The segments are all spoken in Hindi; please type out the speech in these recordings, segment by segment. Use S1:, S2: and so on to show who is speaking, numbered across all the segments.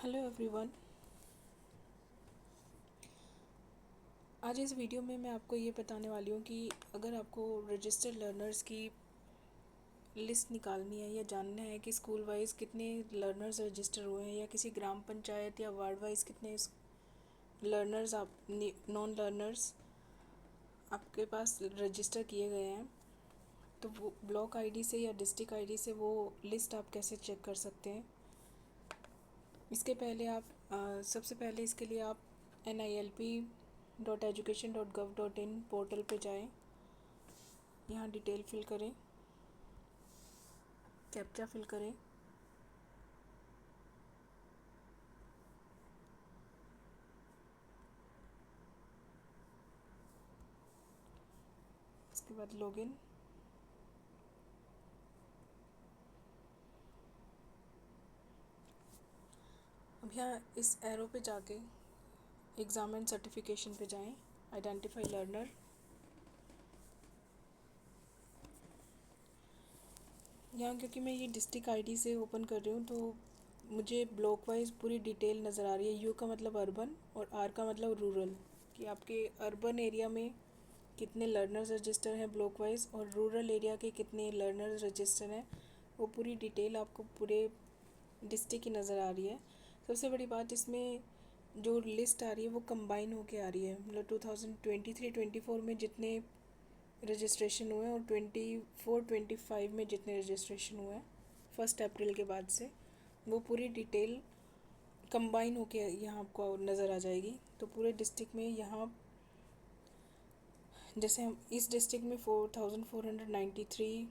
S1: Hello everyone. आज इस वीडियो में मैं आपको ये बताने वाली हूँ कि अगर आपको रजिस्टर्ड लर्नर्स की लिस्ट निकालनी है या जानना है कि स्कूल वाइज कितने लर्नर्स रजिस्टर हुए हैं या किसी ग्राम पंचायत या वार्ड वाइज कितने लर्नर्स आप नॉन लर्नर्स आपके पास रजिस्टर किए गए हैं, तो वो ब्लॉक आईडी से या डिस्ट्रिक्ट आईडी से वो लिस्ट आप कैसे चेक कर सकते हैं। इसके पहले आप सबसे पहले इसके लिए आप NILP.education.gov.in पोर्टल पे जाएं। यहाँ डिटेल फिल करें, कैप्चा फिल करें। इसके बाद लॉगिन। अब यहाँ इस एरो पे जाके एग्ज़ाम एंड सर्टिफिकेशन पे जाएं, आइडेंटिफाई लर्नर। यहाँ क्योंकि मैं ये डिस्ट्रिक्ट आईडी से ओपन कर रही हूँ तो मुझे ब्लॉक वाइज पूरी डिटेल नज़र आ रही है। यू का मतलब अर्बन और आर का मतलब रूरल, कि आपके अर्बन एरिया में कितने लर्नर्स रजिस्टर हैं ब्लॉक वाइज और रूरल एरिया के कितने लर्नर्स रजिस्टर हैं। वो पूरी डिटेल आपको पूरे डिस्ट्रिक्ट की नज़र आ रही है। सबसे बड़ी बात इसमें जो लिस्ट आ रही है वो कंबाइन होके आ रही है, मतलब 2023-24 में जितने रजिस्ट्रेशन हुए हैं और 24-25 में जितने रजिस्ट्रेशन हुए हैं 1 अप्रैल के बाद से, वो पूरी डिटेल कंबाइन होके यहाँ आपको नज़र आ जाएगी। तो पूरे डिस्ट्रिक्ट में यहाँ जैसे हम इस डिस्ट्रिक्ट में 4493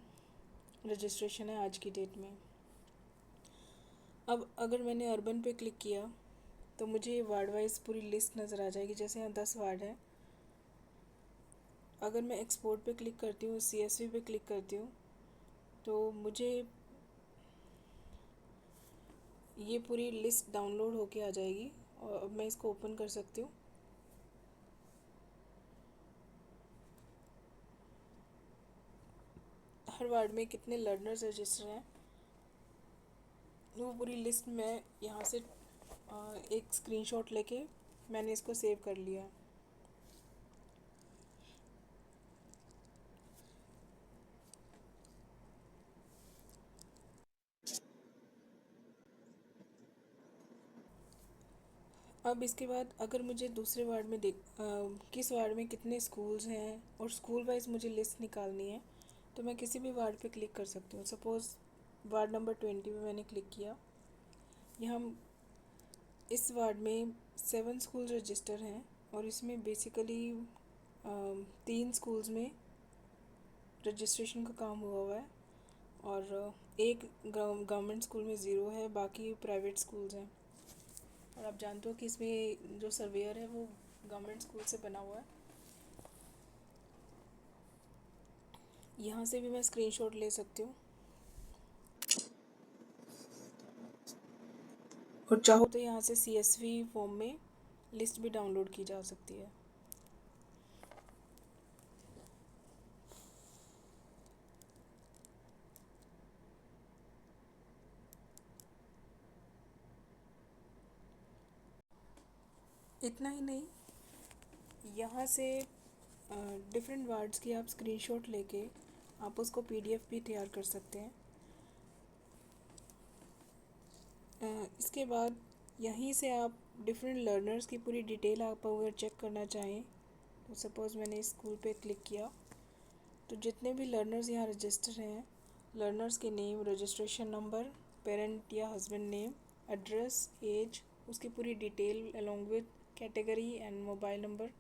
S1: रजिस्ट्रेशन है आज की डेट में। अब अगर मैंने अर्बन पे क्लिक किया तो मुझे वार्ड वाइज पूरी लिस्ट नज़र आ जाएगी। जैसे यहाँ 10 वार्ड है, अगर मैं एक्सपोर्ट पे क्लिक करती हूँ, CSV पे क्लिक करती हूँ, तो मुझे ये पूरी लिस्ट डाउनलोड होके आ जाएगी और अब मैं इसको ओपन कर सकती हूँ। हर वार्ड में कितने लर्नर्स रजिस्टर हैं वो पूरी लिस्ट मैं यहाँ से एक स्क्रीनशॉट लेके मैंने इसको सेव कर लिया। अब इसके बाद अगर मुझे दूसरे वार्ड में किस वार्ड में कितने स्कूल्स हैं और स्कूल वाइज मुझे लिस्ट निकालनी है, तो मैं किसी भी वार्ड पे क्लिक कर सकती हूँ। सपोज़ वार्ड नंबर 20 पे मैंने क्लिक किया। यहाँ इस वार्ड में 7 स्कूल रजिस्टर हैं और इसमें बेसिकली 3 स्कूल्स में रजिस्ट्रेशन का काम हुआ है और एक गवर्नमेंट स्कूल में 0 है, बाकी प्राइवेट स्कूल्स हैं। और आप जानते हो कि इसमें जो सर्वेयर है वो गवर्नमेंट स्कूल से बना हुआ है। यहाँ से भी मैं स्क्रीनशॉट ले सकती हूँ और चाहो तो यहाँ से CSV फॉर्म में लिस्ट भी डाउनलोड की जा सकती है। इतना ही नहीं, यहाँ से डिफरेंट वार्ड्स की आप स्क्रीनशॉट लेके आप उसको PDF भी तैयार कर सकते हैं। इसके बाद यहीं से आप डिफरेंट लर्नर्स की पूरी डिटेल आप अगर चेक करना चाहें तो सपोज़ मैंने इस स्कूल पे क्लिक किया तो जितने भी लर्नर्स यहाँ रजिस्टर हैं, लर्नर्स के नेम, रजिस्ट्रेशन नंबर, पेरेंट या हस्बैंड नेम, एड्रेस, एज, उसकी पूरी detail along with category and mobile number,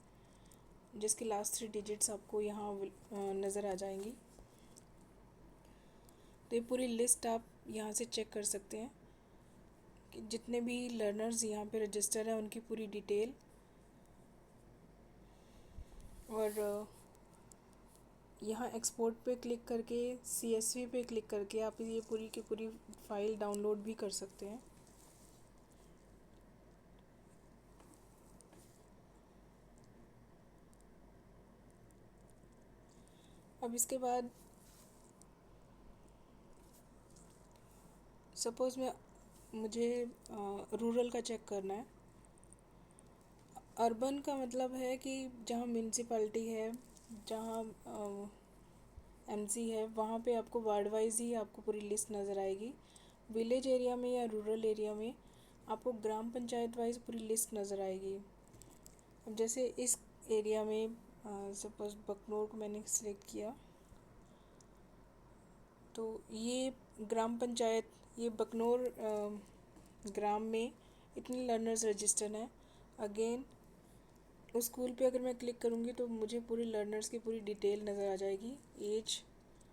S1: जिसके लास्ट 3 डिजिट्स आपको यहाँ नज़र आ जाएंगी। तो ये पूरी लिस्ट आप यहाँ से चेक कर सकते हैं कि जितने भी लर्नर्स यहाँ पे रजिस्टर हैं उनकी पूरी डिटेल। और यहाँ एक्सपोर्ट पे क्लिक करके CSV पे क्लिक करके आप ये पूरी की पूरी फाइल डाउनलोड भी कर सकते हैं। अब इसके बाद सपोज़ मैं मुझे रूरल का चेक करना है। अर्बन का मतलब है कि जहाँ म्यूनसिपैलिटी है, जहाँ एमसी है, वहाँ पे आपको वार्ड वाइज ही आपको पूरी लिस्ट नज़र आएगी। विलेज एरिया में या रूरल एरिया में आपको ग्राम पंचायत वाइज पूरी लिस्ट नज़र आएगी। अब जैसे इस एरिया में सपोज बकनोर को मैंने सिलेक्ट किया, तो ये ग्राम पंचायत, ये बकनोर ग्राम में इतने लर्नर्स रजिस्टर्ड हैं। अगेन उस स्कूल पे अगर मैं क्लिक करूँगी तो मुझे पूरे लर्नर्स की पूरी डिटेल नज़र आ जाएगी। एज,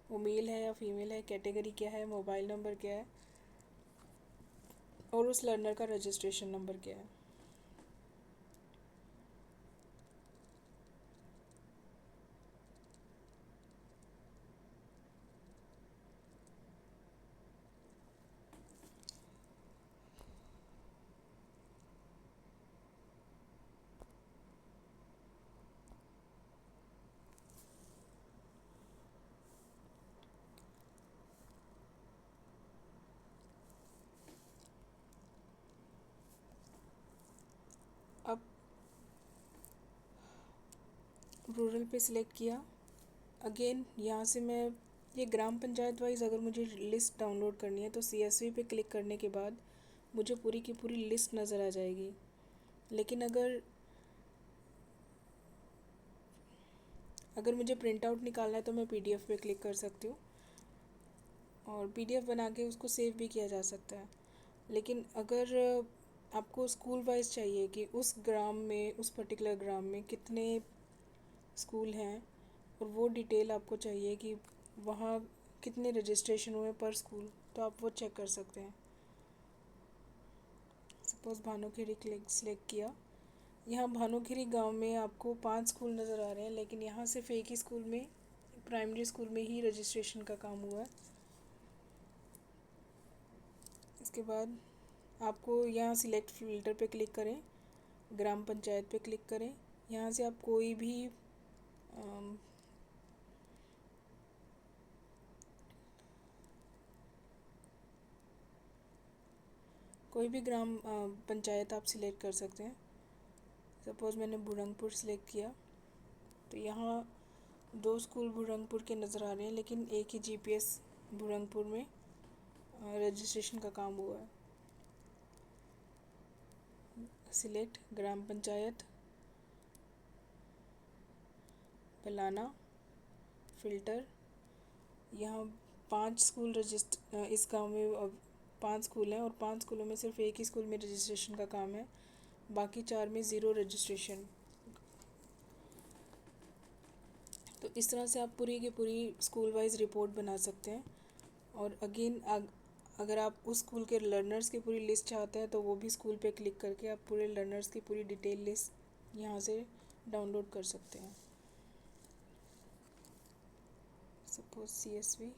S1: वो मेल है या फीमेल है, कैटेगरी क्या है, मोबाइल नंबर क्या है और उस लर्नर का रजिस्ट्रेशन नंबर क्या है। अब रूरल पे सिलेक्ट किया। अगेन यहाँ से मैं ये ग्राम पंचायत वाइज अगर मुझे लिस्ट डाउनलोड करनी है तो CSV पे क्लिक करने के बाद मुझे पूरी की पूरी लिस्ट नज़र आ जाएगी। लेकिन अगर अगर मुझे प्रिंट आउट निकालना है तो मैं PDF पे क्लिक कर सकती हूँ और PDF बना के उसको सेव भी किया जा सकता है। लेकिन अगर आपको स्कूल वाइज चाहिए कि उस ग्राम में, उस पर्टिकुलर ग्राम में कितने स्कूल हैं और वो डिटेल आपको चाहिए कि वहाँ कितने रजिस्ट्रेशन हुए पर स्कूल, तो आप वो चेक कर सकते हैं। सपोज़ भानुखेड़ी क्लिक सिलेक्ट किया। यहाँ भानुखेड़ी गांव में आपको 5 स्कूल नज़र आ रहे हैं, लेकिन यहाँ सिर्फ एक ही स्कूल में, प्राइमरी स्कूल में ही रजिस्ट्रेशन का काम हुआ है। इसके बाद आपको यहाँ सिलेक्ट फ़िल्टर पे क्लिक करें, ग्राम पंचायत पे क्लिक करें। यहाँ से आप कोई भी ग्राम पंचायत आप सिलेक्ट कर सकते हैं। सपोज़ मैंने बुरहानपुर सिलेक्ट किया, तो यहाँ 2 स्कूल बुरहानपुर के नज़र आ रहे हैं, लेकिन एक ही GPS बुरहानपुर में रजिस्ट्रेशन का काम हुआ है। सिलेक्ट ग्राम पंचायत, पलाना, फ़िल्टर। यहाँ 5 स्कूल इस गांव में अब 5 स्कूल हैं और 5 स्कूलों में सिर्फ एक ही स्कूल में रजिस्ट्रेशन का काम है, बाकी 4 में ज़ीरो रजिस्ट्रेशन। तो इस तरह से आप पूरी की पूरी स्कूल वाइज रिपोर्ट बना सकते हैं। और अगेन अगर आप उस स्कूल के लर्नर्स की पूरी लिस्ट चाहते हैं तो वो भी स्कूल पे क्लिक करके आप पूरे लर्नर्स की पूरी डिटेल लिस्ट यहाँ से डाउनलोड कर सकते हैं। सपोज CSV,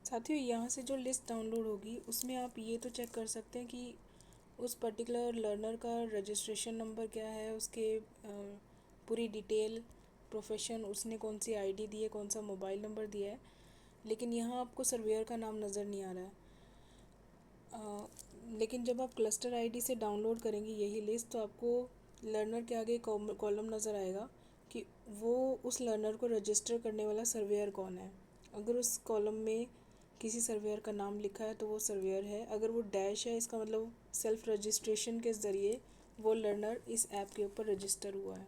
S1: साथियों यहाँ से जो लिस्ट डाउनलोड होगी उसमें आप ये तो चेक कर सकते हैं कि उस पर्टिकुलर लर्नर का रजिस्ट्रेशन नंबर क्या है, उसके पूरी डिटेल, प्रोफेशन, उसने कौन सी ID दी है, कौन सा मोबाइल नंबर दिया है। लेकिन यहाँ आपको सर्वेयर का नाम नज़र नहीं आ रहा है। लेकिन जब आप क्लस्टर ID से डाउनलोड करेंगे यही लिस्ट, तो आपको लर्नर के आगे कॉलम नज़र आएगा कि वो उस लर्नर को रजिस्टर करने वाला सर्वेयर कौन है। अगर उस कॉलम में किसी सर्वेयर का नाम लिखा है तो वो सर्वेयर है। अगर वो डैश है, इसका मतलब सेल्फ रजिस्ट्रेशन के ज़रिए वो लर्नर इस ऐप के ऊपर रजिस्टर हुआ है।